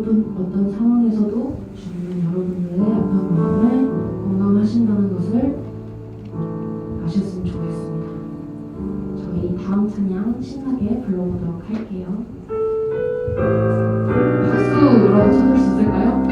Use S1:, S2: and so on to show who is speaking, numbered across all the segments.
S1: 여러분 어떤 상황에서도 주님은 여러분들의 아픈 마음을 공감하신다는 것을 아셨으면 좋겠습니다. 저희 다음 찬양 신나게 불러보도록 할게요. 박수로 쳐줄 수 있을까요?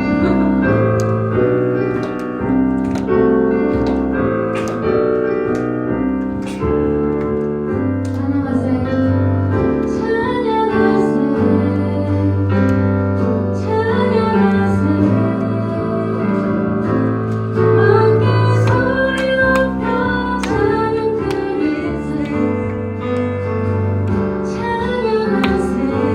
S2: 찬양하세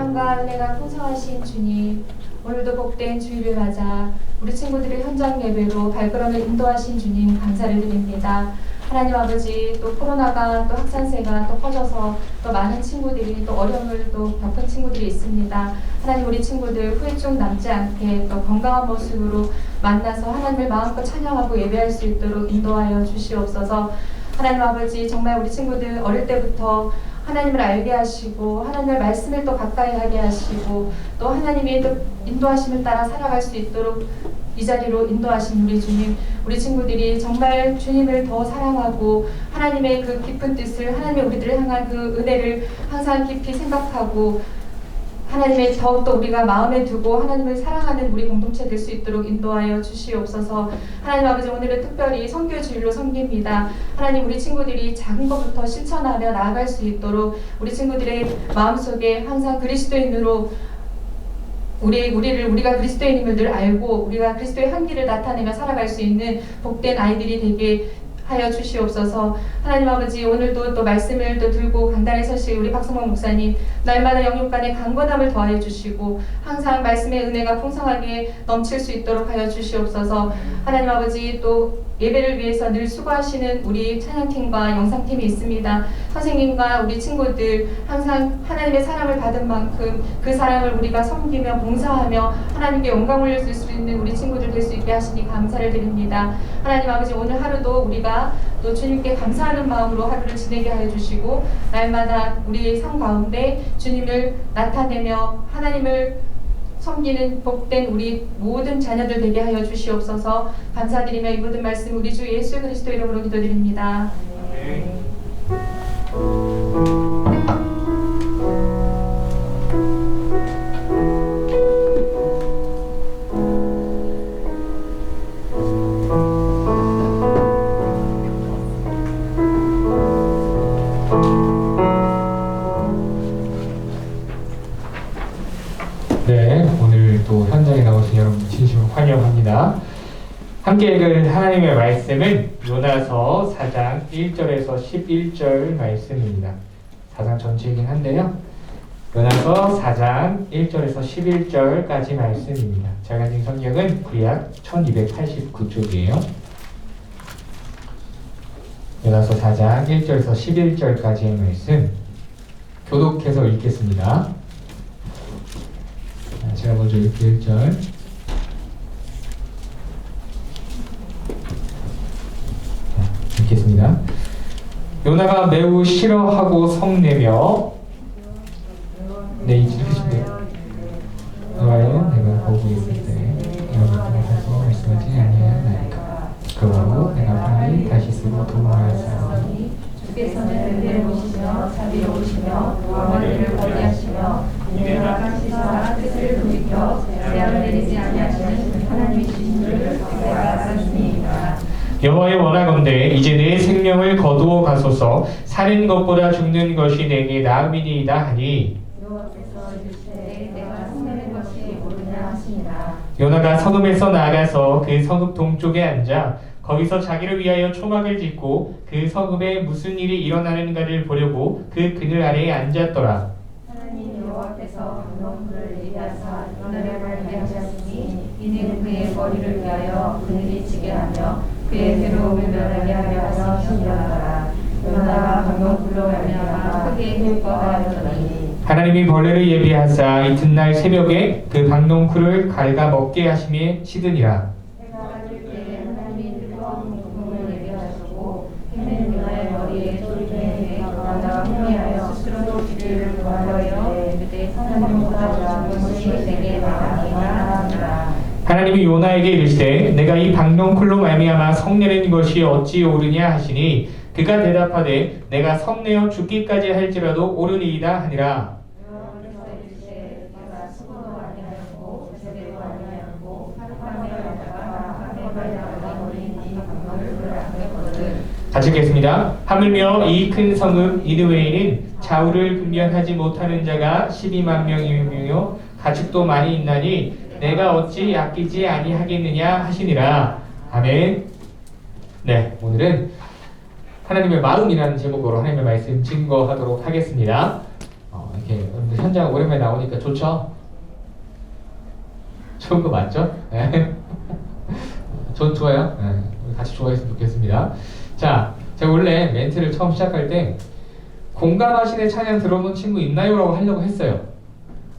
S2: 사랑과 은혜가 풍성하신 주님, 오늘도 복된 주일을 맞아 우리 친구들의 현장 예배로 발걸음을 인도하신 주님 감사를 드립니다. 하나님 아버지, 또 코로나가 또 확산세가 또 퍼져서 또 많은 친구들이 또 어려움을 또 겪은 친구들이 있습니다. 하나님, 우리 친구들 후유증 남지 않게 또 건강한 모습으로 만나서 하나님을 마음껏 찬양하고 예배할 수 있도록 인도하여 주시옵소서. 하나님 아버지, 정말 우리 친구들 어릴 때부터 하나님을 알게 하시고 하나님의 말씀을 또 가까이 하게 하시고 또 하나님의 또 인도하심을 따라 살아갈 수 있도록 이 자리로 인도하신 우리 주님, 우리 친구들이 정말 주님을 더 사랑하고 하나님의 그 깊은 뜻을, 하나님의 우리들을 향한 그 은혜를 항상 깊이 생각하고 하나님의 더욱더 우리가 마음에 두고 하나님을 사랑하는 우리 공동체 될 수 있도록 인도하여 주시옵소서. 하나님 아버지, 오늘은 특별히 선교 주일로 섬깁니다. 하나님, 우리 친구들이 작은 것부터 실천하며 나아갈 수 있도록 우리 친구들의 마음속에 항상 그리스도인으로 우리가 그리스도인임을 늘 알고 우리가 그리스도의 향기를 나타내며 살아갈 수 있는 복된 아이들이 되게 하여 주시옵소서. 하나님 아버지, 오늘도 또 말씀을 또 들고 강단에 서실 우리 박성범 목사님, 날마다 영육간의 강건함을 더하여 주시고 항상 말씀의 은혜가 풍성하게 넘칠 수 있도록 하여 주시옵소서. 하나님 아버지, 또 예배를 위해서 늘 수고하시는 우리 찬양팀과 영상팀이 있습니다. 선생님과 우리 친구들 항상 하나님의 사랑을 받은 만큼 그 사랑을 우리가 섬기며 봉사하며 하나님께 영광 올릴 수 있는 우리 친구들 될 수 있게 하시니 감사를 드립니다. 하나님 아버지, 오늘 하루도 우리가 또 주님께 감사하는 마음으로 하루를 지내게 하여 주시고 날마다 우리의 삶 가운데 주님을 나타내며 하나님을 섬기는 복된 우리 모든 자녀들 되게 하여 주시옵소서. 감사드리며 이 모든 말씀 우리 주 예수 그리스도 이름으로 기도드립니다.
S3: 네, 오늘 또 현장에 나오신 여러분 진심으로 환영합니다. 함께 읽을 하나님의 말씀은 요나서 4장 1절에서 11절 말씀입니다. 4장 전체이긴 한데요. 요나서 4장 1절에서 11절까지 말씀입니다. 제가 가진 성경은 구약 1289쪽이에요. 요나서 4장 1절에서 11절까지의 말씀 교독해서 읽겠습니다. 제가 먼저 1절 읽겠습니다. 요나가 매우 싫어하고 성내며 읽으시면 좋아요. 내가 보고 있을 때 여러분들이 다시 말씀하지 아니하나이까. 그러므로 내가 빨리 다시 쓰고 도망하였사오니
S2: 주께서는 은혜를 보시며 자비로우시며 머리를 거리하시며 인내가 시사 뜻을 돌이켜 재앙을 내리지 아니하시는 하나님이신 줄 내가 알았으니이다.
S3: 여호와의 원하건대 이제 내 생명을 거두어 가소서. 사는 것보다 죽는 것이 내게 나음이니이다 하니
S2: 여호와께서 이르시되 내가 성내는 것이 옳으냐 하시니라.
S3: 요나가 성읍에서 나아가서 그 성읍 동쪽에 앉아 거기서 자기를 위하여 초막을 짓고 그 성읍에 무슨 일이 일어나는가를 보려고 그 그늘 아래에 앉았더라.
S2: 하나님 여호와께서 강동불을 예비하사 요나를 갈게 하셨으니 이는 그의 머리를 위하여 그늘이 지게 하며 그의 괴로움을 면하게 하려 하시니라. 요나가 강동불로 말미암아 크게 기뻐하였더니
S3: 하나님이 벌레를 예비하사 이튿날 새벽에 그 박농쿨을 갉아 먹게 하심에 시드니라.
S2: 해가 뜰 때에 하나님이 뜨거운 구름을 예비하시고 해는 요나의 머리에 쏠리게 요나가 흥미하여 스스로 길을 구하려 그때 하나님보다 좋은 것이 내게 나아니라.
S3: 하나님이 요나에게 이르시되 내가 이 박농쿨로 말미암아 성내는 것이 어찌 옳으냐 하시니 그가 대답하되 내가 성내어 죽기까지 할지라도 옳으니이다 하니라.
S2: 여호와께서 이르시되 내가 수고도 아니하였고 제대도 아니하였고 하루밤에 가다가 하루밤에 나가다 버린 이 강물을 안겼거든.
S3: 같이 읽겠습니다. 하물며 이 큰 성읍 니느웨에는 좌우를 분별하지 못하는 자가 12만 명이며 가축도 많이 있나니 내가 어찌 아끼지 아니하겠느냐 하시니라. 아멘. 네, 오늘은 하나님의 마음이라는 제목으로 하나님의 말씀 증거하도록 하겠습니다. 이렇게 여러분들 현장 오랜만에 나오니까 좋죠? 좋은 거 맞죠? 네. 좋아요. 네. 우리 같이 좋아했으면 좋겠습니다. 자, 제가 원래 멘트를 처음 시작할 때 공감하시는 찬양 들어본 친구 있나요? 라고 하려고 했어요.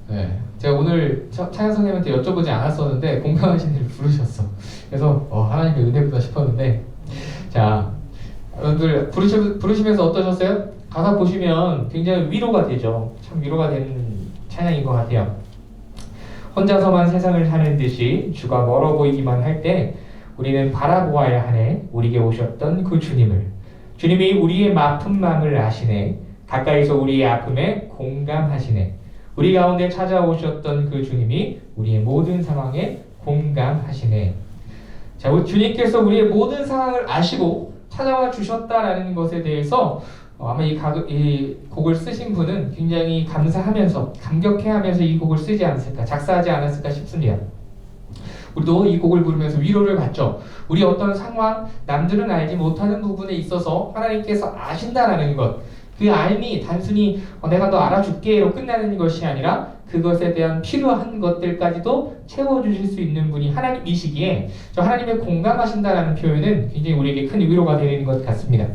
S3: 네. 제가 오늘 찬양 선생님한테 여쭤보지 않았었는데 공감하시는 일 부르셨어. 그래서 하나님의 은혜구나 싶었는데, 자, 여러분들 부르시면서 어떠셨어요? 가사 보시면 굉장히 위로가 되죠. 참 위로가 되는 찬양인 것 같아요. 혼자서만 세상을 사는 듯이 주가 멀어 보이기만 할 때 우리는 바라보아야 하네. 우리에게 오셨던 그 주님을. 주님이 우리의 아픈 마음을 아시네. 가까이서 우리의 아픔에 공감하시네. 우리 가운데 찾아오셨던 그 주님이 우리의 모든 상황에 공감하시네. 자, 우리 주님께서 우리의 모든 상황을 아시고 찾아와 주셨다라는 것에 대해서 아마 이 곡을 쓰신 분은 굉장히 감사하면서 감격해하면서 이 곡을 쓰지 않았을까, 작사하지 않았을까 싶습니다. 우리도 이 곡을 부르면서 위로를 받죠. 우리 어떤 상황, 남들은 알지 못하는 부분에 있어서 하나님께서 아신다라는 것, 그 알미 단순히 내가 너 알아줄게로 끝나는 것이 아니라 그것에 대한 필요한 것들까지도 채워주실 수 있는 분이 하나님이시기에 저 하나님의 공감하신다라는 표현은 굉장히 우리에게 큰 위로가 되는 것 같습니다.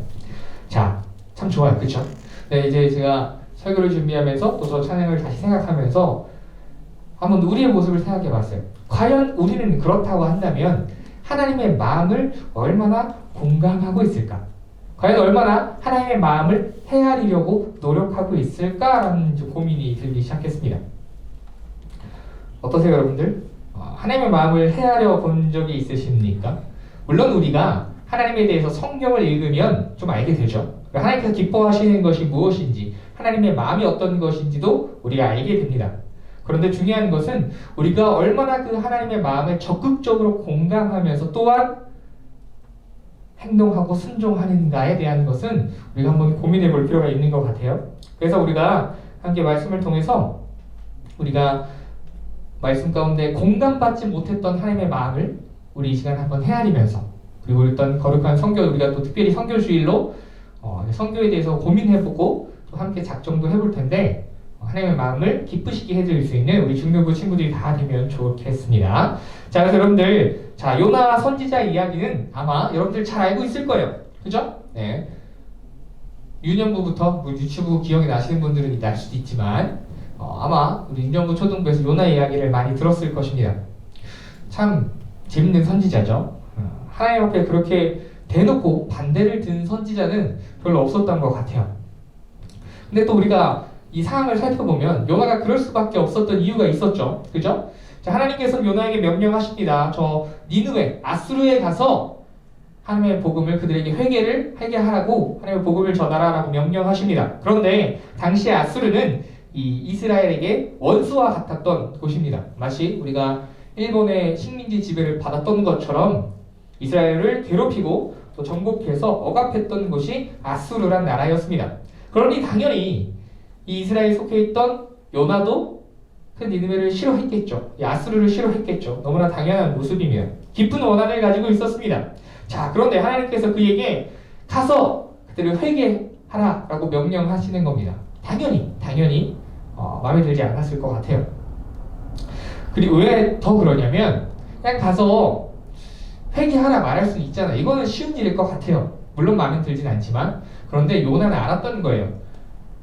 S3: 자, 참 좋아요. 그쵸? 네, 이제 제가 설교를 준비하면서 또 저 찬양을 다시 생각하면서 한번 우리의 모습을 생각해 봤어요. 과연 우리는 그렇다고 한다면 하나님의 마음을 얼마나 공감하고 있을까? 과연 얼마나 하나님의 마음을 헤아리려고 노력하고 있을까라는 고민이 들기 시작했습니다. 어떠세요, 여러분들? 하나님의 마음을 헤아려 본 적이 있으십니까? 물론 우리가 하나님에 대해서 성경을 읽으면 좀 알게 되죠. 하나님께서 기뻐하시는 것이 무엇인지, 하나님의 마음이 어떤 것인지도 우리가 알게 됩니다. 그런데 중요한 것은 우리가 얼마나 그 하나님의 마음에 적극적으로 공감하면서 또한 행동하고 순종하는가에 대한 것은 우리가 한번 고민해 볼 필요가 있는 것 같아요. 그래서 우리가 함께 말씀을 통해서 우리가 말씀 가운데 공감받지 못했던 하나님의 마음을 우리 이 시간 한번 헤아리면서, 그리고 일단 거룩한 성교, 우리가 또 특별히 성교주일로 성교에 대해서 고민해보고 또 함께 작정도 해볼 텐데 하나님의 마음을 기쁘시게 해드릴 수 있는 우리 중등부 친구들이 다 되면 좋겠습니다. 자, 그래서 여러분들, 자, 요나 선지자 이야기는 아마 여러분들 잘 알고 있을 거예요. 그죠? 네. 유년부부터 유치부 기억이 나시는 분들은 날 수도 있지만 아마 우리 유년부 초등부에서 요나 이야기를 많이 들었을 것입니다. 참 재밌는 선지자죠. 하나님 앞에 그렇게 대놓고 반대를 든 선지자는 별로 없었던 것 같아요. 근데 또 우리가 이 상황을 살펴보면 요나가 그럴 수밖에 없었던 이유가 있었죠. 그죠? 자, 하나님께서 요나에게 명령하십니다. 저 니느웨, 아수르에 가서 하나님의 복음을 그들에게 회개하라고 하나님의 복음을 전하라라고 명령하십니다. 그런데 당시 아수르는 이 이스라엘에게 원수와 같았던 곳입니다. 마치 우리가 일본의 식민지 지배를 받았던 것처럼 이스라엘을 괴롭히고 또 정복해서 억압했던 곳이 아수르란 나라였습니다. 그러니 당연히 이 이스라엘에 속해 있던 요나도 그 니느웨를 싫어했겠죠. 이 아수르를 싫어했겠죠. 너무나 당연한 모습이며 깊은 원한을 가지고 있었습니다. 자, 그런데 하나님께서 그에게 가서 그들을 회개하라라고 명령하시는 겁니다. 당연히 마음에 들지 않았을 것 같아요. 그리고 왜 더 그러냐면 그냥 가서 회개하라 말할 수 있잖아. 이거는 쉬운 일일 것 같아요. 물론 마음에 들진 않지만, 그런데 요나는 알았던 거예요.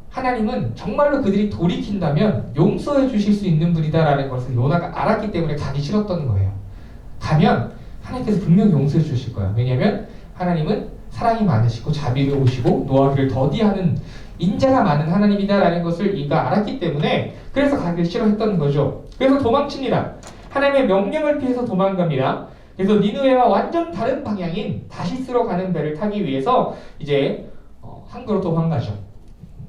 S3: 하나님은 정말로 그들이 돌이킨다면 용서해 주실 수 있는 분이다라는 것을 요나가 알았기 때문에 가기 싫었던 거예요. 가면 하나님께서 분명히 용서해 주실 거예요. 왜냐하면 하나님은 사랑이 많으시고 자비로우시고 노하기를 더디하는 인자가 많은 하나님이다라는 것을 이가 알았기 때문에 그래서 가기 싫어했던 거죠. 그래서 도망칩니다. 하나님의 명령을 피해서 도망갑니다. 그래서 니느웨와 완전 다른 방향인 다시스로 가는 배를 타기 위해서 이제 항구로 도망가죠.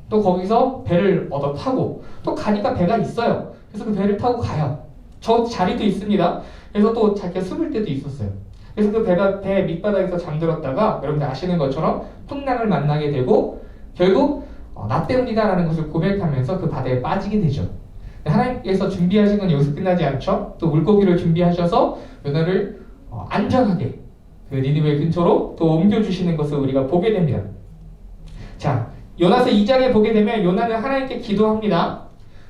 S3: 또 거기서 배를 얻어 타고 또 가니까 배가 있어요. 그래서 그 배를 타고 가요. 저 자리도 있습니다. 그래서 또 자기가 숨을 때도 있었어요. 그래서 그 배가 배 밑바닥에서 잠들었다가 여러분들 아시는 것처럼 풍랑을 만나게 되고 결국 나 때문이다라는 것을 고백하면서 그 바다에 빠지게 되죠. 하나님께서 준비하신 건 여기서 끝나지 않죠. 또 물고기를 준비하셔서 요나를 안전하게 그 니느웨 근처로 또 옮겨주시는 것을 우리가 보게 됩니다. 자, 요나서 2장에 보게 되면 요나는 하나님께 기도합니다.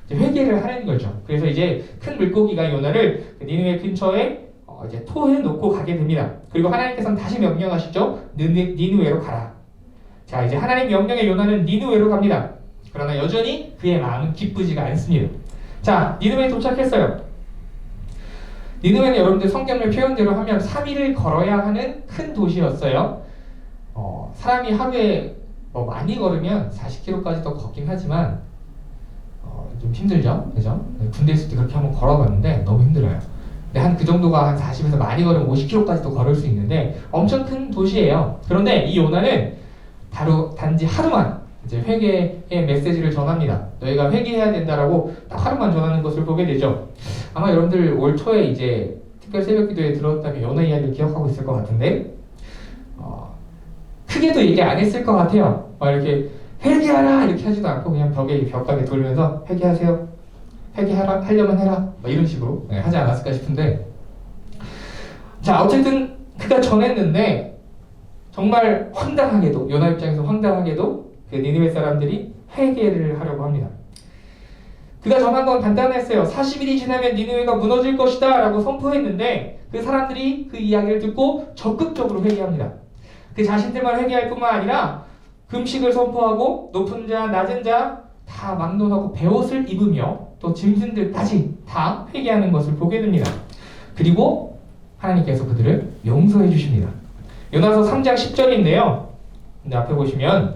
S3: 이제 회개를 하는 거죠. 그래서 이제 큰 물고기가 요나를 그 니느웨 근처에 이제 토해 놓고 가게 됩니다. 그리고 하나님께서는 다시 명령하시죠. 니느웨로 가라. 자, 이제 하나님 명령의 요나는 니느웨로 갑니다. 그러나 여전히 그의 마음은 기쁘지가 않습니다. 자, 니느웨에 도착했어요. 니느웨는 여러분들 성경의 표현대로 하면 3일을 걸어야 하는 큰 도시였어요. 사람이 하루에 많이 걸으면 40km까지도 걷긴 하지만 좀 힘들죠, 그죠? 군대 있을 때 그렇게 한번 걸어봤는데 너무 힘들어요. 근데 한 그 정도가 한 40에서 많이 걸으면 50km까지도 걸을 수 있는데 엄청 큰 도시예요. 그런데 이 요나는 단지 하루만 이제 회개의 메시지를 전합니다. 너희가 회개해야 된다라고 딱 하루만 전하는 것을 보게 되죠. 아마 여러분들 올 초에 이제 특별 새벽기도에 들었다면 요나 이야기를 기억하고 있을 것 같은데 크게도 얘기 안 했을 것 같아요. 이렇게 회개하라 이렇게 하지도 않고 그냥 벽가게 돌면서 회개하세요. 회개하라 하려면 해라 이런 식으로 하지 않았을까 싶은데, 자 어쨌든 그가 전했는데 정말 황당하게도 요나 입장에서 황당하게도 그 니느웨 사람들이 회개를 하려고 합니다. 그가 전한 건 간단했어요. 40일이 지나면 니느웨가 무너질 것이다 라고 선포했는데 그 사람들이 그 이야기를 듣고 적극적으로 회개합니다. 그 자신들만 회개할 뿐만 아니라 금식을 선포하고 높은 자 낮은 자 다 막론하고 베옷을 입으며 또 짐승들까지 다 회개하는 것을 보게 됩니다. 그리고 하나님께서 그들을 용서해 주십니다. 요나서 3장 10절인데요. 앞에 보시면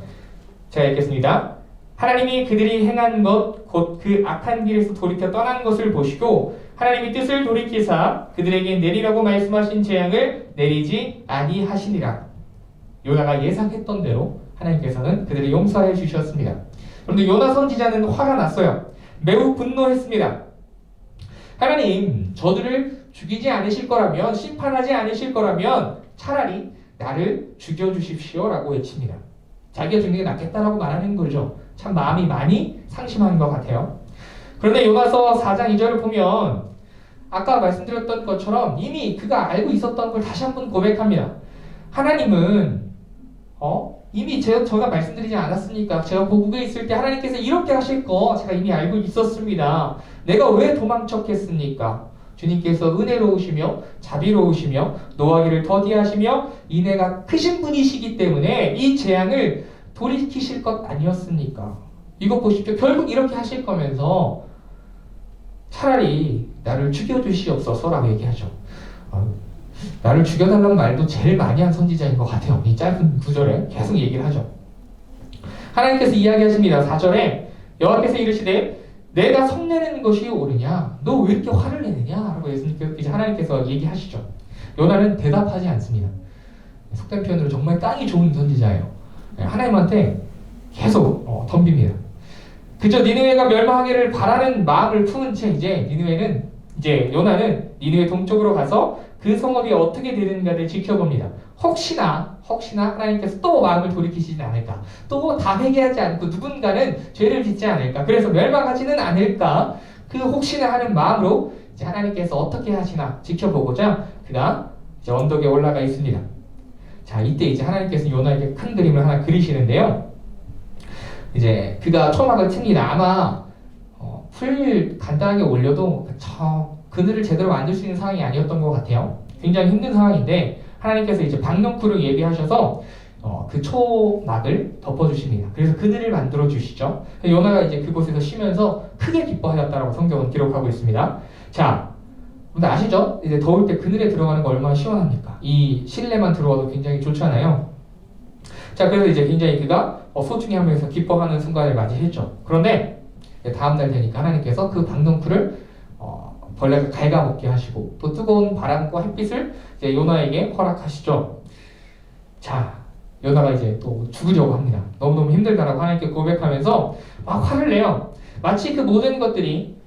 S3: 제가 읽겠습니다. 하나님이 그들이 행한 것 곧 그 악한 길에서 돌이켜 떠난 것을 보시고 하나님이 뜻을 돌이키사 그들에게 내리라고 말씀하신 재앙을 내리지 아니하시니라. 요나가 예상했던 대로 하나님께서는 그들을 용서해 주셨습니다. 그런데 요나 선지자는 화가 났어요. 매우 분노했습니다. 하나님, 저들을 죽이지 않으실 거라면, 심판하지 않으실 거라면 차라리 나를 죽여주십시오 라고 외칩니다. 자기가 죽는 게 낫겠다라고 말하는 거죠. 참 마음이 많이 상심한 것 같아요. 그런데 요나서 4장 2절을 보면 아까 말씀드렸던 것처럼 이미 그가 알고 있었던 걸 다시 한번 고백합니다. 하나님은 이미 제가 말씀드리지 않았습니까? 제가 고국에 있을 때 하나님께서 이렇게 하실 거 제가 이미 알고 있었습니다. 내가 왜 도망쳤겠습니까? 주님께서 은혜로우시며 자비로우시며 노하기를 더디하시며 인애가 크신 분이시기 때문에 이 재앙을 돌이키실 것 아니었습니까? 이것 보십시오. 결국 이렇게 하실 거면서 차라리 나를 죽여주시옵소서라고 얘기하죠. 나를 죽여달라는 말도 제일 많이 한 선지자인 것 같아요. 이 짧은 구절에 계속 얘기를 하죠. 하나님께서 이야기하십니다. 4절에 여호와께서 이르시되 내가 성내는 것이 옳으냐? 너 왜 이렇게 화를 내느냐? 라고 이제 하나님께서 얘기하시죠. 요나는 대답하지 않습니다. 속된 표현으로 정말 깡이 좋은 선지자예요. 하나님한테 계속 덤빕니다. 그저 니느웨가 멸망하기를 바라는 마음을 품은 채 이제 요나는 니느웨 동쪽으로 가서 그 성읍이 어떻게 되는가를 지켜봅니다. 혹시나 하나님께서 또 마음을 돌이키시지 않을까, 또 다 회개하지 않고 누군가는 죄를 짓지 않을까, 그래서 멸망하지는 않을까, 그 혹시나 하는 마음으로 이제 하나님께서 어떻게 하시나 지켜보고자 그가 이제 언덕에 올라가 있습니다. 자, 이때 이제 하나님께서 요나에게 큰 그림을 하나 그리시는데요. 이제 그가 초막을 틉니다. 아마 풀 간단하게 올려도 그늘을 제대로 만들 수 있는 상황이 아니었던 것 같아요. 굉장히 힘든 상황인데 하나님께서 이제 박넝쿨을 예비하셔서 그 초막을 덮어주십니다. 그래서 그늘을 만들어 주시죠. 요나가 이제 그곳에서 쉬면서 크게 기뻐하였다라고 성경은 기록하고 있습니다. 자, 근데 아시죠? 이제 더울 때 그늘에 들어가는 거 얼마나 시원합니까? 이 실내만 들어와도 굉장히 좋잖아요. 자, 그래서 이제 굉장히 그가 소중히 하면서 기뻐하는 순간을 맞이했죠. 그런데 다음날 되니까 하나님께서 그 박넝쿨을 벌레가 갉아먹게 하시고 또 뜨거운 바람과 햇빛을 이제 요나에게 허락하시죠. 자, 요나가 이제 또 죽으려고 합니다. 너무너무 힘들다라고 하나님께 고백하면서 막 화를 내요. 마치 그 모든 것들이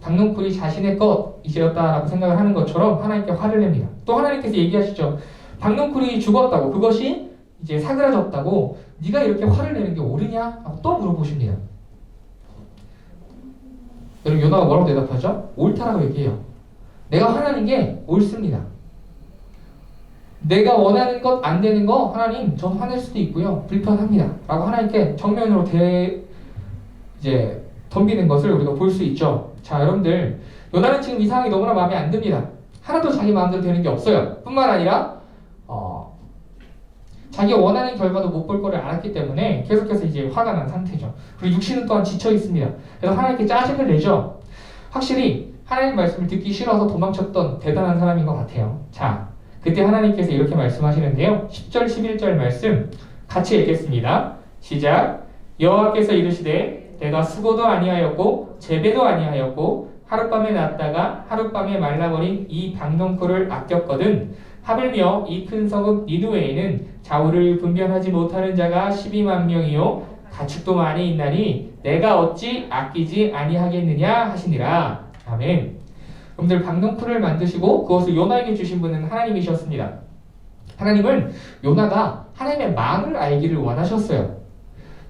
S3: 박넝쿨이 자신의 것이었다라고 생각을 하는 것처럼 하나님께 화를 냅니다. 또 하나님께서 얘기하시죠. 박넝쿨이 죽었다고, 그것이 이제 사그라졌다고 네가 이렇게 화를 내는 게 옳으냐? 라고 또 물어보십니다. 여러분, 요나가 뭐라고 대답하죠? 옳다라고 얘기해요. 내가 화나는 게 옳습니다. 내가 원하는 것 안 되는 거 하나님 전 화낼 수도 있고요. 불편합니다. 라고 하나님께 정면으로 이제 덤비는 것을 우리가 볼 수 있죠. 자, 여러분들, 요나는 지금 이 상황이 너무나 마음에 안 듭니다. 하나도 자기 마음대로 되는 게 없어요. 뿐만 아니라 자기가 원하는 결과도 못 볼 거를 알았기 때문에 계속해서 이제 화가 난 상태죠. 그리고 육신은 또한 지쳐 있습니다. 그래서 하나님께 짜증을 내죠. 확실히 하나님 말씀을 듣기 싫어서 도망쳤던 대단한 사람인 것 같아요. 자, 그때 하나님께서 이렇게 말씀하시는데요. 10절 11절 말씀 같이 읽겠습니다. 시작. 여호와께서 이르시되 내가 수고도 아니하였고 재배도 아니하였고 하룻밤에 났다가 하룻밤에 말라버린 이 박농쿨을 아꼈거든. 하물며 이 큰 성읍 니느웨에는 좌우를 분별하지 못하는 자가 12만 명이요 가축도 많이 있나니 내가 어찌 아끼지 아니하겠느냐 하시니라. 아멘. 여러분들, 박농쿨을 만드시고 그것을 요나에게 주신 분은 하나님이셨습니다. 하나님은 요나가 하나님의 마음을 알기를 원하셨어요.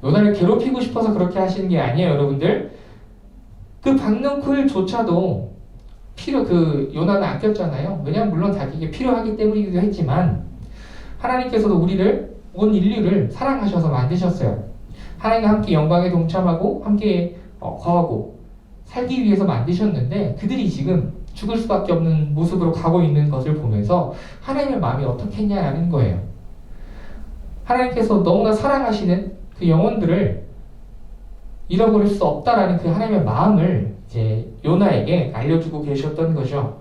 S3: 요나를 괴롭히고 싶어서 그렇게 하시는 게 아니에요, 여러분들. 그 박농쿨조차도 요나는 아꼈잖아요. 왜냐하면 물론 자기에게 필요하기 때문이기도 했지만 하나님께서도 우리를, 온 인류를 사랑하셔서 만드셨어요. 하나님과 함께 영광에 동참하고 함께 거하고 살기 위해서 만드셨는데 그들이 지금 죽을 수밖에 없는 모습으로 가고 있는 것을 보면서 하나님의 마음이 어떻겠냐라는 거예요. 하나님께서 너무나 사랑하시는 그 영혼들을 잃어버릴 수 없다라는 그 하나님의 마음을 이제 요나에게 알려주고 계셨던 거죠.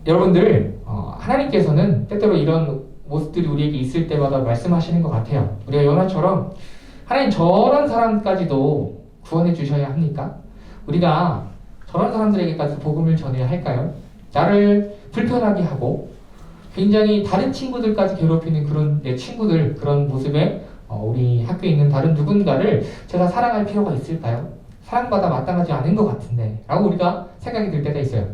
S3: 여러분들, 하나님께서는 때때로 이런 모습들이 우리에게 있을 때마다 말씀하시는 것 같아요. 우리가 요나처럼 하나님 저런 사람까지도 구원해 주셔야 합니까? 우리가 저런 사람들에게까지 복음을 전해야 할까요? 나를 불편하게 하고 굉장히 다른 친구들까지 괴롭히는 그런 내 친구들, 그런 모습에 우리 학교에 있는 다른 누군가를 제가 사랑할 필요가 있을까요? 사랑받아 마땅하지 않은 것 같은데 라고 우리가 생각이 들 때가 있어요.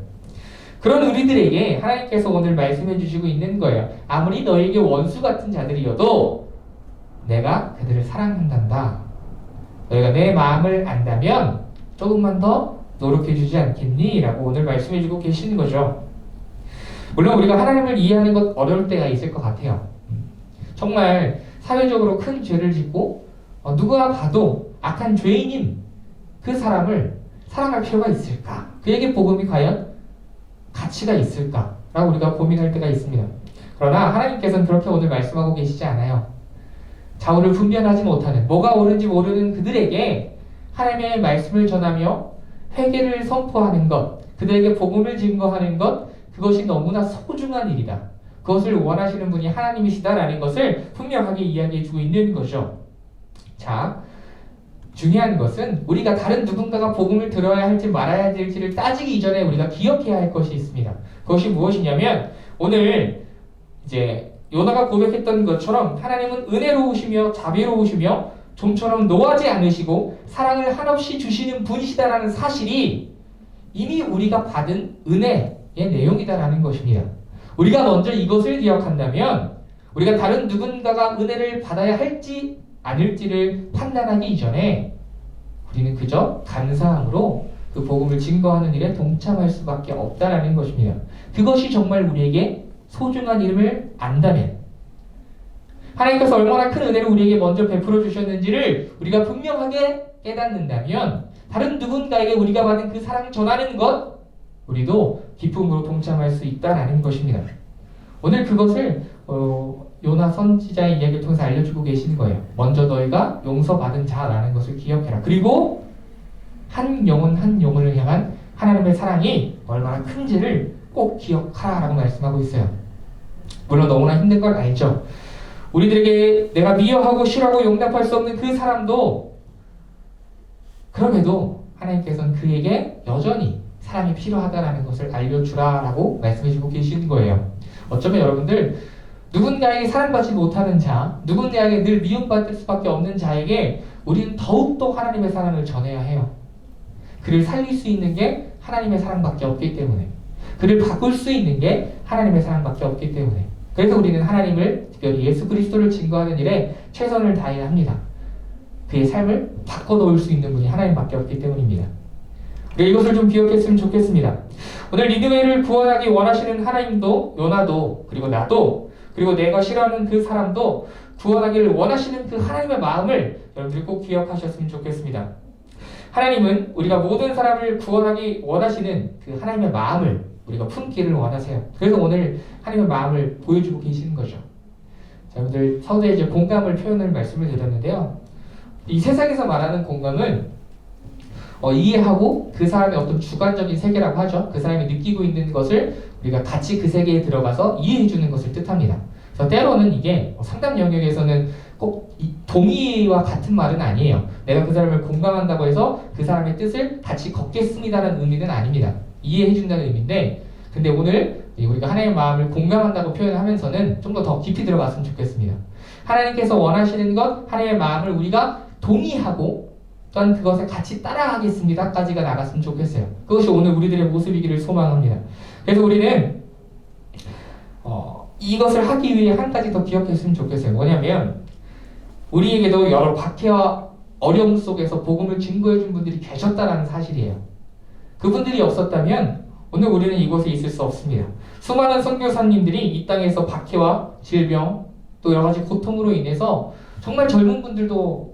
S3: 그런 우리들에게 하나님께서 오늘 말씀해 주시고 있는 거예요. 아무리 너에게 원수 같은 자들이어도 내가 그들을 사랑한단다. 너희가 내 마음을 안다면 조금만 더 노력해 주지 않겠니? 라고 오늘 말씀해 주고 계시는 거죠. 물론 우리가 하나님을 이해하는 것 어려울 때가 있을 것 같아요. 정말 사회적으로 큰 죄를 짓고 누가 봐도 악한 죄인인 그 사람을 사랑할 필요가 있을까? 그에게 복음이 과연 가치가 있을까? 라고 우리가 고민할 때가 있습니다. 그러나 하나님께서는 그렇게 오늘 말씀하고 계시지 않아요. 좌우를 분별하지 못하는, 뭐가 옳은지 모르는 그들에게 하나님의 말씀을 전하며 회개를 선포하는 것, 그들에게 복음을 증거하는 것, 그것이 너무나 소중한 일이다. 그것을 원하시는 분이 하나님이시다라는 것을 분명하게 이야기해 주고 있는 거죠. 자, 중요한 것은 우리가 다른 누군가가 복음을 들어야 할지 말아야 될지를 따지기 이전에 우리가 기억해야 할 것이 있습니다. 그것이 무엇이냐면 오늘 이제 요나가 고백했던 것처럼 하나님은 은혜로우시며 자비로우시며 좀처럼 노하지 않으시고 사랑을 한없이 주시는 분이시다라는 사실이 이미 우리가 받은 은혜의 내용이다라는 것입니다. 우리가 먼저 이것을 기억한다면 우리가 다른 누군가가 은혜를 받아야 할지 아닐지를 판단하기 이전에 우리는 그저 감사함으로 그 복음을 증거하는 일에 동참할 수밖에 없다라는 것입니다. 그것이 정말 우리에게 소중한 이름을 안다면 하나님께서 얼마나 큰 은혜를 우리에게 먼저 베풀어 주셨는지를 우리가 분명하게 깨닫는다면 다른 누군가에게 우리가 받은 그 사랑을 전하는 것 우리도 기쁨으로 동참할 수 있다라는 것입니다. 오늘 그것을 요나 선지자의 이야기를 통해서 알려주고 계시는 거예요. 먼저 너희가 용서받은 자라는 것을 기억해라. 그리고 한 영혼 한 영혼을 향한 하나님의 사랑이 얼마나 큰지를 꼭 기억하라라고 말씀하고 있어요. 물론 너무나 힘든 걸 알죠. 우리들에게 내가 미워하고 싫어하고 용납할 수 없는 그 사람도 그럼에도 하나님께서는 그에게 여전히 사랑이 필요하다라는 것을 알려주라라고 말씀해주고 계시는 거예요. 어쩌면 여러분들 누군가에게 사랑받지 못하는 자, 누군가에게 늘 미움받을 수밖에 없는 자에게 우리는 더욱더 하나님의 사랑을 전해야 해요. 그를 살릴 수 있는 게 하나님의 사랑밖에 없기 때문에, 그를 바꿀 수 있는 게 하나님의 사랑밖에 없기 때문에, 그래서 우리는 하나님을, 특별히 예수 그리스도를 증거하는 일에 최선을 다해야 합니다. 그의 삶을 바꿔놓을 수 있는 분이 하나님밖에 없기 때문입니다. 이것을 좀 기억했으면 좋겠습니다. 오늘 니느웨를 구원하기 원하시는 하나님도, 요나도, 그리고 나도, 그리고 내가 싫어하는 그 사람도 구원하기를 원하시는 그 하나님의 마음을 여러분들이 꼭 기억하셨으면 좋겠습니다. 하나님은 우리가 모든 사람을 구원하기 원하시는 그 하나님의 마음을 우리가 품기를 원하세요. 그래서 오늘 하나님의 마음을 보여주고 계시는 거죠. 자, 여러분들 서두에 이제 공감을 표현을 말씀을 드렸는데요. 이 세상에서 말하는 공감은 이해하고 그 사람의 어떤 주관적인 세계라고 하죠. 그 사람이 느끼고 있는 것을 우리가 같이 그 세계에 들어가서 이해해주는 것을 뜻합니다. 그래서 때로는 이게 상담 영역에서는 꼭 동의와 같은 말은 아니에요. 내가 그 사람을 공감한다고 해서 그 사람의 뜻을 같이 걷겠습니다라는 의미는 아닙니다. 이해해준다는 의미인데, 근데 오늘 우리가 하나님의 마음을 공감한다고 표현하면서는 좀 더 깊이 들어갔으면 좋겠습니다. 하나님께서 원하시는 것, 하나님의 마음을 우리가 동의하고 또한 그것에 같이 따라가겠습니다까지가 나갔으면 좋겠어요. 그것이 오늘 우리들의 모습이기를 소망합니다. 그래서 우리는 이것을 하기 위해 한 가지 더 기억했으면 좋겠어요. 뭐냐면 우리에게도 여러 박해와 어려움 속에서 복음을 증거해준 분들이 계셨다는 사실이에요. 그분들이 없었다면 오늘 우리는 이곳에 있을 수 없습니다. 수많은 선교사님들이 이 땅에서 박해와 질병 또 여러 가지 고통으로 인해서 정말 젊은 분들도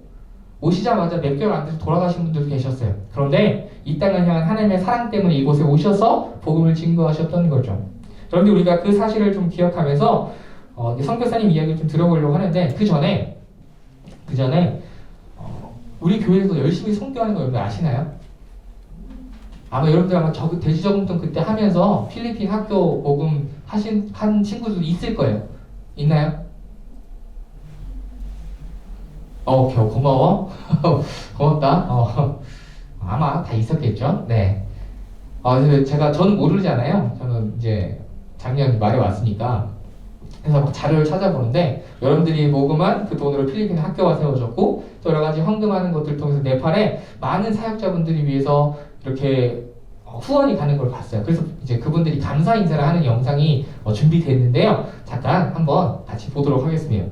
S3: 오시자마자 몇 개월 안 돼서 돌아가신 분들도 계셨어요. 그런데 이 땅을 향한 하나님의 사랑 때문에 이곳에 오셔서 복음을 증거하셨던 거죠. 그런데 우리가 그 사실을 좀 기억하면서 선교사님 이야기를 좀 들어보려고 하는데 그 전에 우리 교회에서 열심히 선교하는 거 여러분들 아시나요? 아마 여러분들 아마 돼지 저금통 그때 하면서 필리핀 학교 복음 한 친구들도 있을 거예요. 있나요? 고마워. 고맙다. 아마 다 있었겠죠. 네. 저는 모르잖아요. 저는 이제 작년 말에 왔으니까. 그래서 막 자료를 찾아보는데 여러분들이 모금한 그 돈으로 필리핀 학교가 세워졌고 또 여러 가지 헌금하는 것들을 통해서 네팔에 많은 사역자분들이 위해서 이렇게 후원이 가는 걸 봤어요. 그래서 이제 그분들이 감사 인사를 하는 영상이 준비됐는데요. 잠깐 한번 같이 보도록 하겠습니다.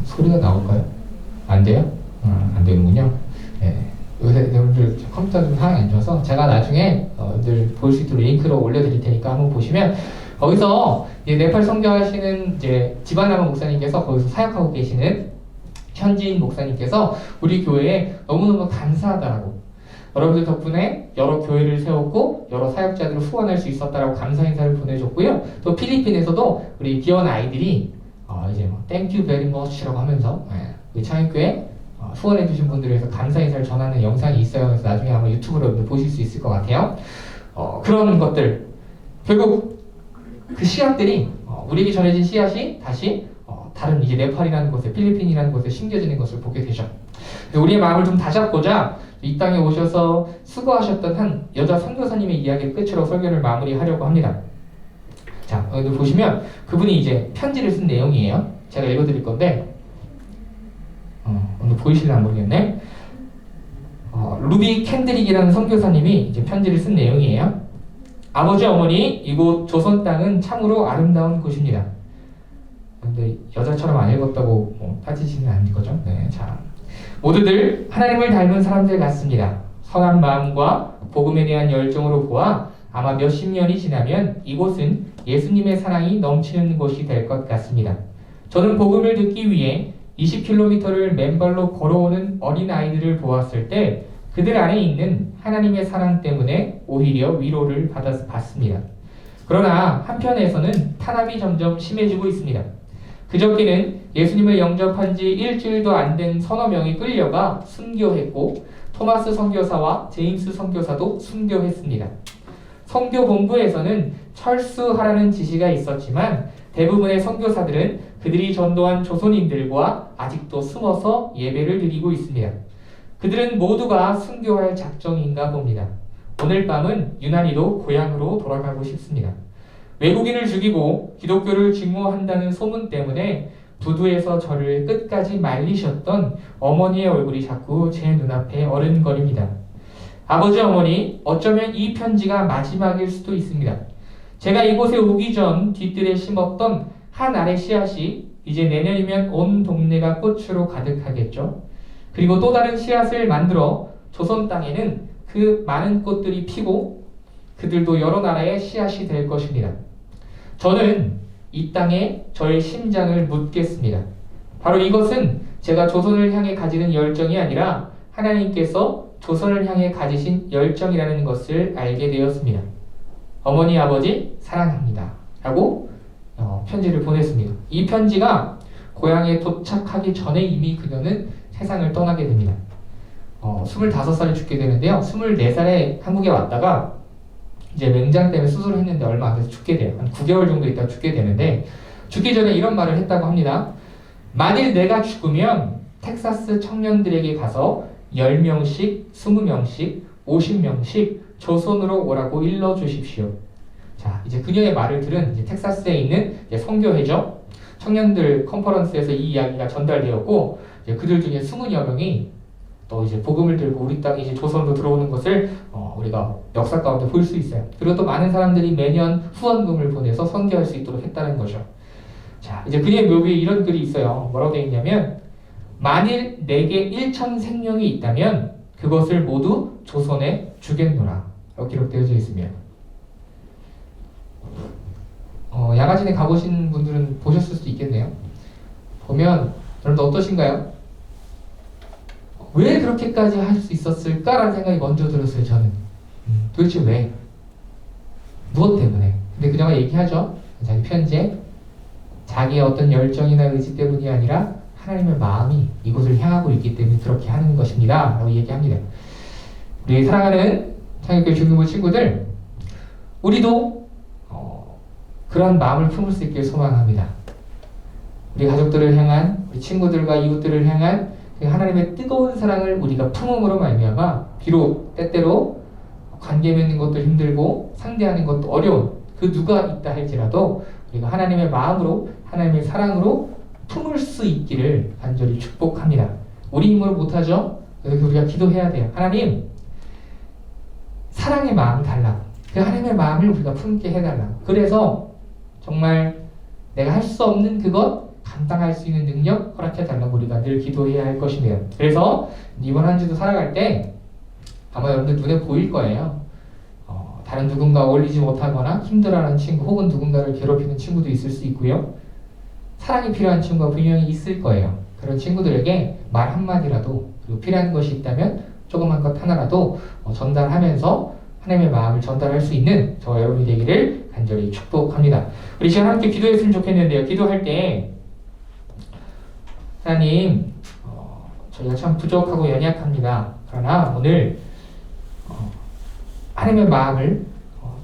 S3: 소리가 나올까요? 안 돼요? 안 되는군요. 네. 요새 여러분들 컴퓨터 좀 상황이 안 좋아서 제가 나중에 여러분들 볼 수 있도록 링크로 올려드릴 테니까 한번 보시면 거기서 이제 네팔 선교하시는 이제 지바나마 목사님께서 거기서 사역하고 계시는 현지인 목사님께서 우리 교회에 너무너무 감사하다라고 여러분들 덕분에 여러 교회를 세웠고 여러 사역자들을 후원할 수 있었다라고 감사 인사를 보내줬고요. 또 필리핀에서도 우리 귀여운 아이들이 이제 뭐 Thank you very much라고 하면서 우리 창의교회 후원해주신 분들에 대해서 감사 인사를 전하는 영상이 있어요. 그래서 나중에 아마 유튜브로 여러분들 보실 수 있을 것 같아요. 그런 것들 결국 그 씨앗들이 우리에게 전해진 씨앗이 다시 다른 이제 네팔이라는 곳에 필리핀이라는 곳에 심겨지는 것을 보게 되죠. 우리의 마음을 좀 다잡고자 이 땅에 오셔서 수고하셨던 한 여자 선교사님의 이야기를 끝으로 설교를 마무리하려고 합니다. 자, 여기 보시면 그분이 이제 편지를 쓴 내용이에요. 제가 읽어드릴 건데 오늘 보이실려나 모르겠네. 루비 캔드릭이라는 선교사님이 이제 편지를 쓴 내용이에요. 아버지 어머니, 이곳 조선 땅은 참으로 아름다운 곳입니다. 근데 여자처럼 안 읽었다고 따지시는 아닌 거죠? 네, 자, 모두들 하나님을 닮은 사람들 같습니다. 선한 마음과 복음에 대한 열정으로 보아 아마 몇십 년이 지나면 이곳은 예수님의 사랑이 넘치는 곳이 될 것 같습니다. 저는 복음을 듣기 위해 20km를 맨발로 걸어오는 어린 아이들을 보았을 때 그들 안에 있는 하나님의 사랑 때문에 오히려 위로를 받습니다. 그러나 한편에서는 탄압이 점점 심해지고 있습니다. 그저께는 예수님을 영접한 지 일주일도 안 된 서너 명이 끌려가 순교했고 토마스 선교사와 제임스 선교사도 순교했습니다. 선교 본부에서는 철수하라는 지시가 있었지만 대부분의 선교사들은 그들이 전도한 조선인들과 아직도 숨어서 예배를 드리고 있습니다. 그들은 모두가 순교할 작정인가 봅니다. 오늘 밤은 유난히도 고향으로 돌아가고 싶습니다. 외국인을 죽이고 기독교를 증오한다는 소문 때문에 부두에서 저를 끝까지 말리셨던 어머니의 얼굴이 자꾸 제 눈앞에 어른거립니다. 아버지 어머니, 어쩌면 이 편지가 마지막일 수도 있습니다. 제가 이곳에 오기 전 뒤뜰에 심었던 한 알의 씨앗이 이제 내년이면 온 동네가 꽃으로 가득하겠죠. 그리고 또 다른 씨앗을 만들어 조선 땅에는 그 많은 꽃들이 피고 그들도 여러 나라의 씨앗이 될 것입니다. 저는 이 땅에 저의 심장을 묻겠습니다. 바로 이것은 제가 조선을 향해 가지는 열정이 아니라 하나님께서 조선을 향해 가지신 열정이라는 것을 알게 되었습니다. 어머니, 아버지 사랑합니다. 라고 편지를 보냈습니다. 이 편지가 고향에 도착하기 전에 이미 그녀는 세상을 떠나게 됩니다. 25살에 죽게 되는데요. 24살에 한국에 왔다가 이제 맹장 때문에 수술을 했는데 얼마 안 돼서 죽게 돼요. 한 9개월 정도 있다가 죽게 되는데 죽기 전에 이런 말을 했다고 합니다. 만일 내가 죽으면 텍사스 청년들에게 가서 10명씩, 20명씩, 50명씩 조선으로 오라고 일러주십시오. 자, 이제 그녀의 말을 들은 이제 텍사스에 있는 이제 선교회죠. 청년들 컨퍼런스에서 이 이야기가 전달되었고, 이제 그들 중에 20여 명이 또 이제 복음을 들고 우리 땅에 이제 조선으로 들어오는 것을 우리가 역사 가운데 볼 수 있어요. 그리고 또 많은 사람들이 매년 후원금을 보내서 선교할 수 있도록 했다는 거죠. 자, 이제 그녀의 묘비에 이런 글이 있어요. 뭐라고 되어 있냐면, 만일 내게 1천 생명이 있다면 그것을 모두 조선에 주겠노라 라고 기록되어져 있습니다. 야가진에 가보신 분들은 보셨을 수도 있겠네요. 보면 여러분들 어떠신가요? 왜 그렇게까지 할 수 있었을까라는 생각이 먼저 들었어요. 저는 도대체 왜? 무엇 때문에? 근데 그녀가 얘기하죠. 자기 편지에 자기의 어떤 열정이나 의지 때문이 아니라 하나님의 마음이 이곳을 향하고 있기 때문에 그렇게 하는 것입니다 라고 얘기합니다. 우리 사랑하는 창역교회 중등부 친구들, 우리도 그런 마음을 품을 수 있길 소망합니다. 우리 가족들을 향한, 우리 친구들과 이웃들을 향한 그 하나님의 뜨거운 사랑을 우리가 품음으로 말미암아 비록 때때로 관계 맺는 것도 힘들고 상대하는 것도 어려운 그 누가 있다 할지라도 우리가 하나님의 마음으로, 하나님의 사랑으로 품을 수 있기를 간절히 축복합니다. 우리 힘으로 못하죠? 그래서 우리가 기도해야 돼요. 하나님, 사랑의 마음 달라고. 그 하나님의 마음을 우리가 품게 해달라고. 그래서 정말 내가 할 수 없는 그것 감당할 수 있는 능력 허락해달라고 우리가 늘 기도해야 할 것입니다. 그래서 이번 한 주도 살아갈 때 아마 여러분들 눈에 보일 거예요. 다른 누군가 어울리지 못하거나 힘들어하는 친구 혹은 누군가를 괴롭히는 친구도 있을 수 있고요. 사랑이 필요한 친구가 분명히 있을 거예요. 그런 친구들에게 말 한마디라도, 그리고 필요한 것이 있다면 조그만 것 하나라도 전달하면서 하나님의 마음을 전달할 수 있는 저와 여러분이 되기를 간절히 축복합니다. 우리 시간 함께 기도했으면 좋겠는데요. 기도할 때 하나님, 저희가 참 부족하고 연약합니다. 그러나 오늘 하나님의 마음을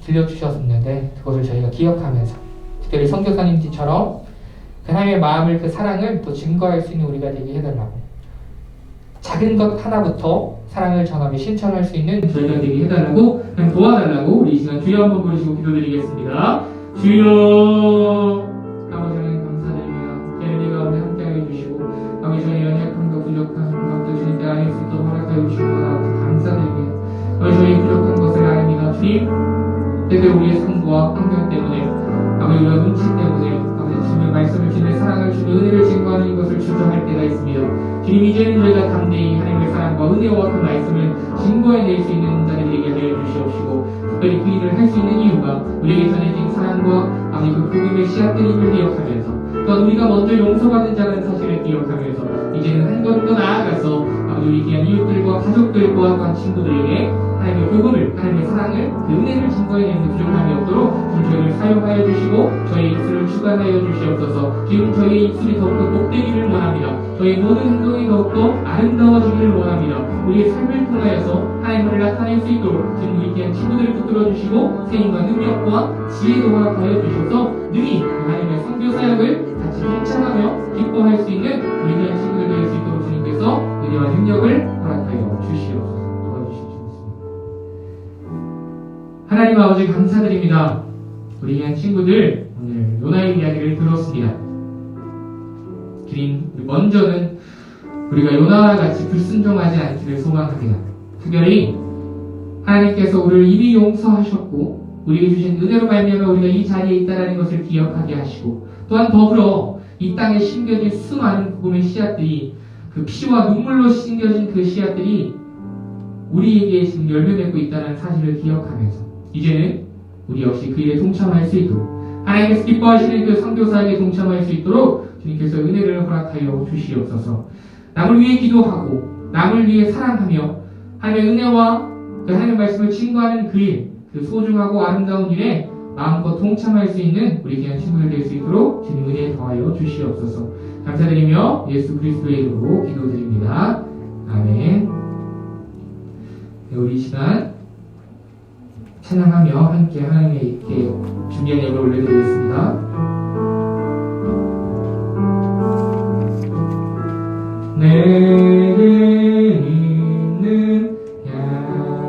S3: 들려주셨었는데 그것을 저희가 기억하면서 특별히 선교사님들처럼 그 하나님의 마음을, 그 사랑을 또 증거할 수 있는 우리가 되게 해달라고, 작은 것 하나부터 사랑을 전하며 실천할 수 있는 저희가 되게 해달라고, 그냥 도와달라고 우리 이 시간 주여 한번 부르시고 기도드리겠습니다. 주여, 아버지 하나님 감사드립니다. 예언의 가운데 함께하여 주시고 아버지 저희 연약함과 부족한 것들 주님 때 안에 수 있도록 허락하여 주시고 감사드립니다. 아버지 저희 부족한 것을 아닙니다. 주님, 때때로 우리의 상부와 환경 때문에, 아버지 우리의 눈치 때문에, 아버지 주님의 말씀을 주님의 사랑을 주님의 은혜를 증거하는 것을 주저할 때가 있습니다. 주님, 이제는 저희가 담대히 하나님의 사랑과 은혜와 그 말씀을 증거해낼 수 있는 자들이 되게 하여 주시옵시고, 특별히 그 일을 할 수 있는 이유가 우리에게 전해진 사랑과 아버지 그 복음의 씨앗들임을 기억하면서, 또한 우리가 먼저 용서받는 자라는 사실을 기억하면서 이제는 한 걸음 더 나아가서 아버지 우리 귀한 이웃들과 가족들과 또한 친구들에게 하나님의 복음을, 하나님의 사랑을, 그 은혜를 증거해내는 부족함이 없도록 주님 저희를 사용하여 주시고 저희 입술을 주관하여 주시옵소서. 지금 저희 입술이 더욱더 복되기를 원합니다. 저희 모든 행동이 더욱더 아름다워지기를 원합니다. 우리의 삶을 통하여서 하나님을 나타낼 수 있도록 지금 우리 귀한 친구들을 붙들어 주시고 세임과 능력과 지혜도 허락하여 주셔서 능히 하나님의 선교 사역을 같이 동참하며 기뻐할 수 있는 우리 귀한 친구들 될 수 있도록 주님께서 은혜와 능력을 허락하여 주시옵소서. 하나님 아버지 감사드립니다. 우리 귀한 친구들 오늘 요나의 이야기를 들었습니다. 주님, 먼저는 우리가 요나와 같이 불순종하지 않기를 소망합니다. 특별히 하나님께서 우리를 이미 용서하셨고 우리에게 주신 은혜로 말미암아 우리가 이 자리에 있다는 것을 기억하게 하시고, 또한 더불어 이 땅에 심겨진 수많은 복음의 씨앗들이, 그 피와 눈물로 심겨진 그 씨앗들이 우리에게 지금 열매 맺고 있다는 사실을 기억하면서 이제는 우리 역시 그 일에 동참할 수 있도록 하나님께서 기뻐하시는 그 선교사에게 동참할 수 있도록 주님께서 은혜를 허락하여 주시옵소서. 남을 위해 기도하고 남을 위해 사랑하며 하나님의 은혜와 그 하나님의 말씀을 증거하는 그 일, 그 소중하고 아름다운 일에 마음껏 동참할 수 있는 우리 귀한 친구들 될 수 있도록 주님 은혜 더하여 주시옵소서. 감사드리며 예수 그리스도의 이름으로 기도드립니다. 아멘. 네, 우리 이 시간 찬양하며 함께 하나님께 준비한 예배를 올려드리겠습니다. 내게 있는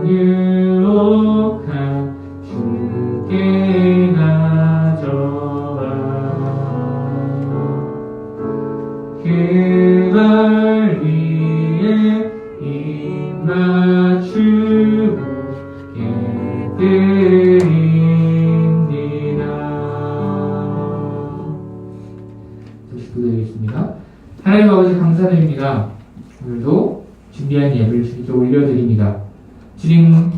S3: 양육한 주께 가져와 그 발 위에 입 맞추고 깨뜨립니다. 다시 기도드리겠습니다. 하나님 아버지 감사드립니다. 오늘도 준비한 예배를 주님께 올려드립니다. 주님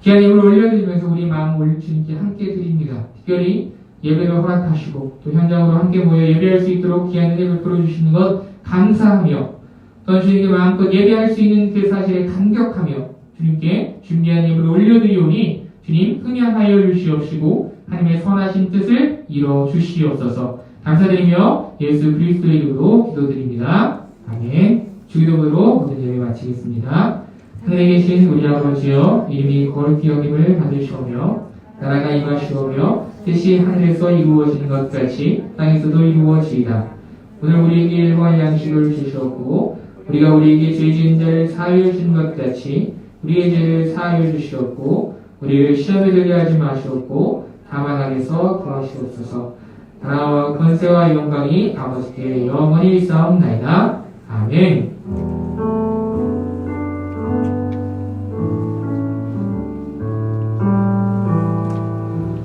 S3: 귀한 예배를 올려드리면서 우리 마음을 주님께 함께 드립니다. 특별히 예배를 허락하시고 또 현장으로 함께 모여 예배할 수 있도록 귀한 은혜를 풀어주시는 것 감사하며 또 주님께 마음껏 예배할 수 있는 그 사실에 감격하며 주님께 준비한 예배를 올려드리오니 주님 흥양하여 주시옵시고 하나님의 선하신 뜻을 이루어 주시옵소서. 감사드리며 예수 그리스도의 이름으로 기도드립니다. 아멘. 주기도문으로 모든 예배 마치겠습니다. 하늘에 계신 우리 아버지여 이름이 거룩히 여김을 받으시오며 나라가 임하시오며 뜻이 하늘에서 이루어지는 것 같이 땅에서도 이루어지이다. 오늘 우리에게 일용할 양식을 주시옵고 우리가 우리에게 죄 지은 자를 사하여 주신 것 같이 우리의 죄를 사하여 주시옵고 우리를 시험에 들게 하지 마시옵고 다만 악에서 구하시옵소서. 나라와 권세와 영광이 아버지께 영원히 있사옵나이다. 아멘.